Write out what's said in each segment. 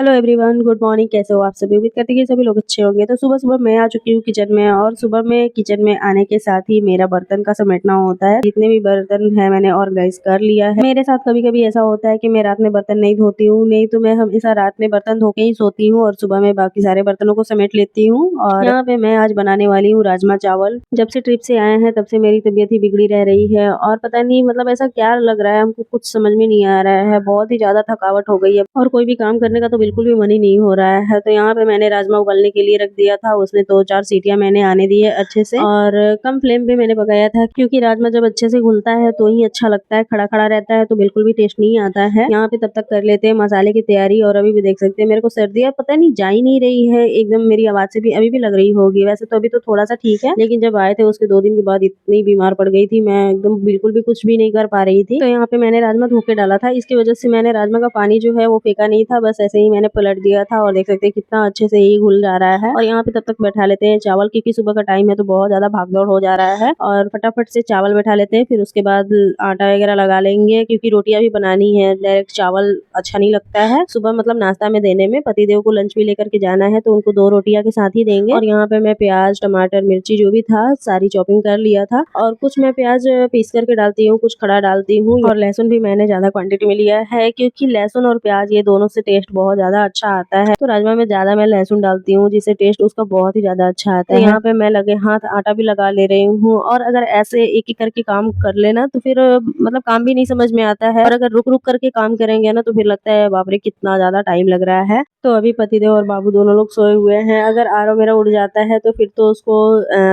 Hello everyone, good morning. कैसे हो आप सभी? उम्मीद करती हूँ कि सभी लोग अच्छे होंगे। तो सुबह सुबह मैं आ चुकी हूँ किचन में, और सुबह में किचन में आने के साथ ही मेरा बर्तन का समेटना होता है। जितने भी बर्तन है मैंने ऑर्गेनाइज कर लिया है। मेरे साथ कभी कभी ऐसा होता है कि मैं रात में बर्तन नहीं धोती हूँ, नहीं तो मैं हमेशा रात में बर्तन धो के ही सोती हूँ और सुबह में बाकी सारे बर्तनों को समेट लेती हूँ। और यहाँ पे मैं आज बनाने वाली हूँ राजमा चावल। जब से ट्रिप से आए हैं तब से मेरी तबीयत ही बिगड़ी रह रही है, और पता नहीं मतलब ऐसा क्या लग रहा है, हमको कुछ समझ में नहीं आ रहा है। बहुत ही ज्यादा थकावट हो गई है और कोई भी काम करने का तो बिल्कुल भी मन ही नहीं हो रहा है। तो यहाँ पे मैंने राजमा उबलने के लिए रख दिया था, उसमें 2-4 सीटियां मैंने आने दी है अच्छे से, और कम फ्लेम पे मैंने पकाया था, क्योंकि राजमा जब अच्छे से घुलता है तो ही अच्छा लगता है। खड़ा खड़ा रहता है तो बिल्कुल भी टेस्ट नहीं आता है। यहाँ पे तब तक कर लेते हैं मसाले की तैयारी। और अभी भी देख सकते हैं मेरे को सर्दियाँ पता नहीं जा ही नहीं रही है एकदम। मेरी आवाज से भी अभी भी लग रही होगी। वैसे तो अभी तो थोड़ा सा ठीक है, लेकिन जब आए थे उसके 2 दिन के बाद इतनी बीमार पड़ गई थी मैं, एकदम बिल्कुल भी कुछ भी नहीं कर पा रही थी। तो यहाँ पे मैंने राजमा धो के डाला था, इसकी वजह से मैंने राजमा का पानी जो है वो फेंका नहीं था, बस ऐसे ही मैंने पलट दिया था। और देख सकते हैं कितना अच्छे से ही घुल जा रहा है। और यहाँ पे तब तक बैठा लेते हैं चावल, क्योंकि सुबह का टाइम है तो बहुत ज्यादा भागदौड़ हो जा रहा है। और फटाफट से चावल बैठा लेते हैं, फिर उसके बाद आटा वगैरह लगा लेंगे, क्योंकि रोटियां भी बनानी है। डायरेक्ट चावल अच्छा नहीं लगता है सुबह, मतलब नाश्ता में देने में। पतिदेव को लंच भी लेकर के जाना है तो उनको 2 रोटियां के साथ ही देंगे। और यहाँ पे मैं प्याज, टमाटर, मिर्ची जो भी था सारी चॉपिंग कर लिया था। और कुछ मैं प्याज पीस करके डालती हूँ, कुछ खड़ा डालती हूँ। और लहसुन भी मैंने ज्यादा क्वांटिटी में लिया है, क्योंकि लहसुन और प्याज ये दोनों से टेस्ट बहुत ज्यादा अच्छा आता है। तो राजमा में ज्यादा मैं लहसुन डालती हूँ, जिससे टेस्ट उसका बहुत ही ज्यादा अच्छा आता है। यहाँ पे मैं लगे हाथ आटा भी लगा ले रही हूँ। और अगर ऐसे एक एक करके काम कर लेना तो फिर मतलब काम भी नहीं समझ में आता है। और अगर रुक रुक करके काम करेंगे ना तो फिर लगता है बाप रे कितना ज्यादा टाइम लग रहा है। तो अभी पतिदेव और बाबू दोनों लोग सोए हुए हैं। अगर आरव मेरा उड़ जाता है तो फिर तो उसको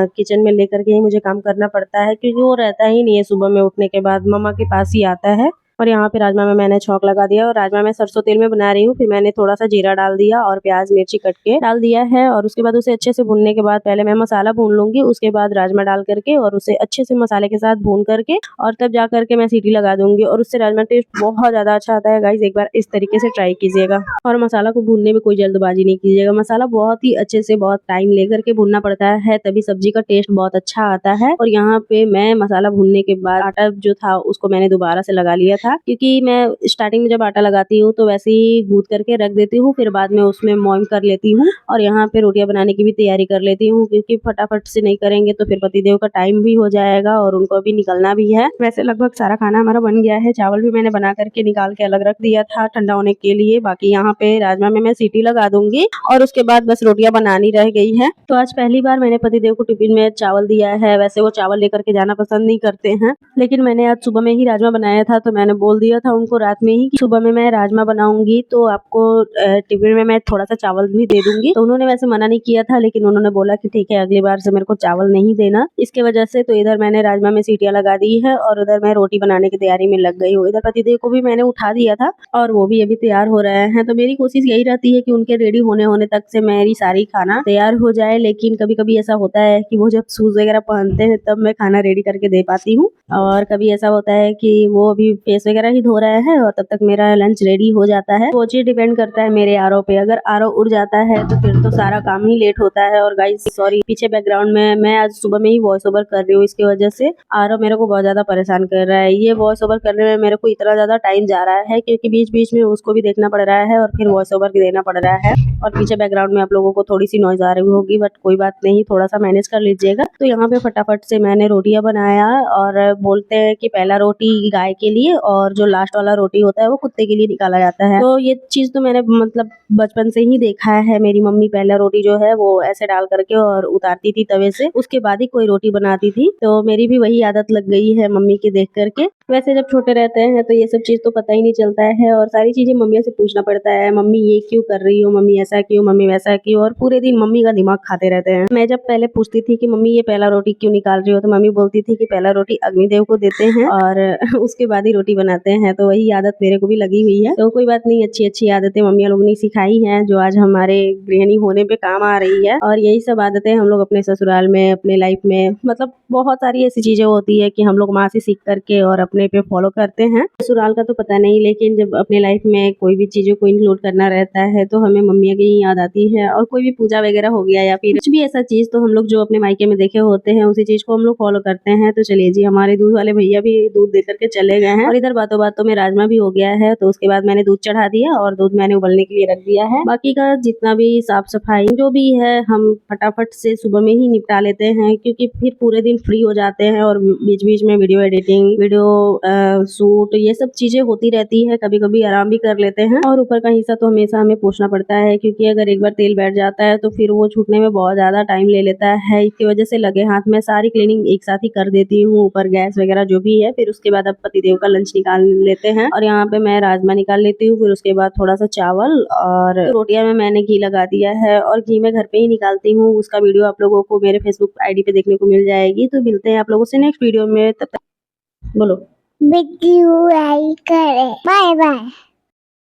किचन में लेकर के ही मुझे काम करना पड़ता है, क्योंकि वो रहता ही नहीं है सुबह में उठने के बाद, मम्मा के पास ही आता है। और यहाँ पे राजमा में मैंने छौंक लगा दिया, और राजमा मैं सरसों तेल में बना रही हूँ। फिर मैंने थोड़ा सा जीरा डाल दिया और प्याज मिर्ची कट के डाल दिया है। और उसके बाद उसे अच्छे से भूनने के बाद पहले मैं मसाला भून लूंगी, उसके बाद राजमा डाल करके और उसे अच्छे से मसाले के साथ भून करके और तब जा करके मैं सीटी लगा दूंगी। और उससे राजमा टेस्ट बहुत ज्यादा अच्छा आता है। गाइस एक बार इस तरीके से ट्राई कीजिएगा। और मसाला को भूनने में कोई जल्दबाजी नहीं कीजिएगा। मसाला बहुत ही अच्छे से बहुत टाइम लेकर के भूनना पड़ता है, तभी सब्जी का टेस्ट बहुत अच्छा आता है। और यहाँ पे मैं मसाला भूनने के बाद आटा जो था उसको मैंने दोबारा से लगा लिया था, क्योंकि मैं स्टार्टिंग में जब आटा लगाती हूँ तो वैसे ही गूंथ करके रख देती हूँ, फिर बाद में उसमें मोइन कर लेती हूँ। और यहाँ पे रोटियां बनाने की भी तैयारी कर लेती हूँ, क्योंकि फटाफट से नहीं करेंगे तो फिर पतिदेव का टाइम भी हो जाएगा और उनको भी निकलना भी है। वैसे लगभग सारा खाना हमारा बन गया है। चावल भी मैंने बना करके निकाल के अलग रख दिया था ठंडा होने के लिए। बाकी यहाँ पे राजमा में मैं सीटी लगा दूंगी और उसके बाद बस रोटियां बनानी रह गई है। तो आज पहली बार मैंने पतिदेव को टिफिन में चावल दिया है। वैसे वो चावल लेकर के जाना पसंद नहीं करते हैं, लेकिन मैंने आज सुबह में ही राजमा बनाया था तो मैंने बोल दिया था उनको रात में ही कि सुबह में मैं राजमा बनाऊंगी तो आपको टिफिन में मैं थोड़ा सा चावल भी दे दूंगी। तो उन्होंने वैसे मना नहीं किया था, लेकिन उन्होंने बोला कि ठीक है अगली बार से मेरे को चावल नहीं देना। इसके वजह से तो इधर मैंने राजमा में सीटियां लगा दी है और उधर मैं रोटी बनाने की तैयारी में लग गई हूँ। इधर पतिदेव को भी मैंने उठा दिया था और वो भी अभी तैयार हो रहे हैं। तो मेरी कोशिश यही रहती है कि उनके रेडी होने होने तक से मेरी सारी खाना तैयार हो जाए। लेकिन कभी कभी ऐसा होता है कि वो जब शूज वगैरह पहनते हैं तब मैं खाना रेडी करके दे पाती हूँ, और कभी ऐसा होता है कि वो अभी फेस वगैरह ही धो रहे हैं और तब तक मेरा लंच रेडी हो जाता है। वो चीज डिपेंड करता है मेरे आरव पे। अगर आरव उड़ जाता है तो फिर तो सारा काम ही लेट होता है। और गाइस सॉरी, पीछे बैकग्राउंड में मैं आज सुबह में ही वॉइस ओवर कर रही हूँ, इसकी वजह से आरव मेरे को बहुत ज्यादा परेशान कर रहा है। ये वॉइस ओवर करने में मेरे को इतना ज्यादा टाइम जा रहा है, क्योंकि बीच बीच में उसको भी देखना पड़ रहा है और फिर वॉइस ओवर भी देना पड़ रहा है। और पीछे बैकग्राउंड में आप लोगों को थोड़ी सी नॉइज आ रही होगी, बट कोई बात नहीं, थोड़ा सा मैनेज कर लीजिएगा। तो यहाँ पे फटाफट से मैंने रोटियां बनाया, और बोलते हैं कि पहला रोटी गाय के लिए और जो लास्ट वाला रोटी होता है वो कुत्ते के लिए निकाला जाता है। तो ये चीज तो मैंने मतलब बचपन से ही देखा है। मेरी मम्मी पहला रोटी जो है वो ऐसे डाल करके और उतारती थी तवे से, उसके बाद ही कोई रोटी बनाती थी। तो मेरी भी वही आदत लग गई है मम्मी की देख करके। वैसे जब छोटे रहते हैं तो ये सब चीज तो पता ही नहीं चलता है, और सारी चीजें मम्मी से पूछना पड़ता है। मम्मी ये क्यों कर रही हो, मम्मी ऐसा क्यों, मम्मी वैसा क्यों, और पूरे दिन मम्मी का दिमाग खाते रहते हैं। मैं जब पहले पूछती थी कि मम्मी ये पहला रोटी क्यों निकाल रही हो, तो मम्मी बोलती थी कि पहला रोटी अग्निदेव को देते हैं और उसके बाद ही रोटी बनाते हैं। तो वही आदत मेरे को भी लगी हुई है। तो कोई बात नहीं, अच्छी अच्छी आदतें मम्मी लोग ने सिखाई हैं जो आज हमारे गृहिणी होने पे काम आ रही है। और यही सब आदतें हम लोग अपने ससुराल में, अपने लाइफ में, मतलब बहुत सारी ऐसी चीजें होती है कि हम लोग माँ से सीख करके और अपने पे फॉलो करते हैं। ससुराल का तो पता नहीं, लेकिन जब अपने लाइफ में कोई भी चीजों को इंक्लूड करना रहता है तो हमें मम्मियाँ की ही याद आती है। और कोई भी पूजा वगैरह हो गया या फिर कुछ भी ऐसा चीज, तो हम लोग जो अपने मायके में देखे होते हैं उसी चीज को हम लोग फॉलो करते हैं। तो चलिए जी, हमारे दूध वाले भैया भी दूध दे करके चले गए हैं। और इधर बातों बातों में राजमा भी हो गया है, तो उसके बाद मैंने दूध चढ़ा दिया और दूध मैंने उबलने के लिए रख दिया है। बाकी का जितना भी साफ सफाई जो भी है हम फटाफट से सुबह में ही निपटा लेते हैं, क्योंकि फिर पूरे दिन फ्री हो जाते हैं और बीच बीच में वीडियो एडिटिंग, वीडियो शूट, ये सब चीजें होती रहती है। कभी कभी आराम भी कर लेते हैं और ऊपर का हिस्सा तो हमेशा हमें पोंछना पड़ता है, क्योंकि अगर एक बार तेल बैठ जाता है तो फिर वो छूटने में बहुत ज्यादा टाइम ले लेता है। इसकी वजह से लगे हाथ में सारी क्लीनिंग एक साथ ही कर देती हूँ, ऊपर गैस वगैरह जो भी है। फिर उसके बाद अब पतिदेव का लंच निकाल लेते हैं और यहाँ पे मैं राजमा निकाल लेती हूँ। फिर उसके बाद थोड़ा सा चावल और रोटियां में मैंने घी लगा दिया है और घी मैं घर पे ही निकालती हूँ। उसका वीडियो आप लोगों को मेरे फेसबुक आईडी पे देखने को मिल जाएगी। तो मिलते हैं आप लोगों से नेक्स्ट वीडियो में, तब तक बोलो वीडियो लाइक करें, बाय बाय।